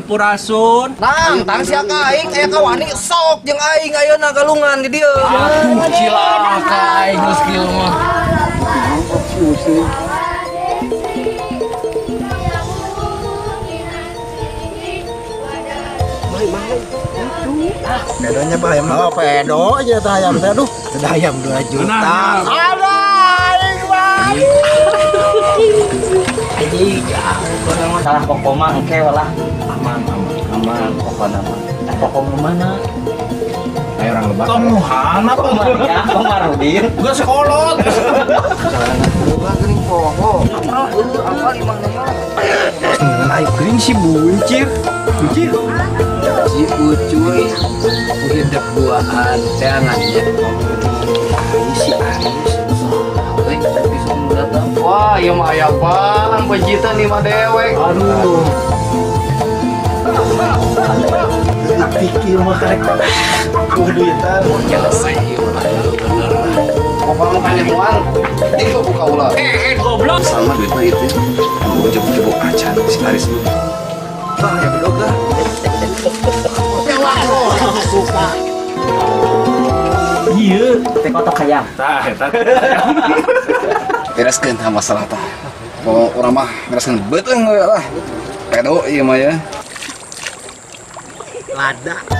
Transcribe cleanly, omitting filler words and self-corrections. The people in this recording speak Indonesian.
Sampurasun. Nang, tang sia ka aing aya kawani sok jeung aing ayeuna galungan di dieu. Aduh, cilaka aing geus kieu mah. Pedonya bayam. Oh, pedo aja teh ayam teh. Aduh, teh ayam 2 juta. Ada aing mah. Jadi salah pokok mah engke lah aman pokoknya mah pokok mana Ayo orang lebat. Tomuhan apa? ya Komarudin Gua sekolot. Bukan geuning poho. Apa imah mah? Ayo geuning si buncir. Buncir. Si Ucuy hidup duaan teangannya si Anis wah yang mah aya apaan pejitan 5 dewek Aduh. Pikir mah karek duitan. selesai Pokoknya kan mual. Itu buka ulah. Goblok. sama duitnya itu mau jebuk-jebuk acan si Aris lu Ah, ya bedog dah. Iya. teh kotok hayam Tah, eta. bereskeun tah masalah tah kalau urang mah bereskeun beuteung we lah pedo ieu mah ya Lada.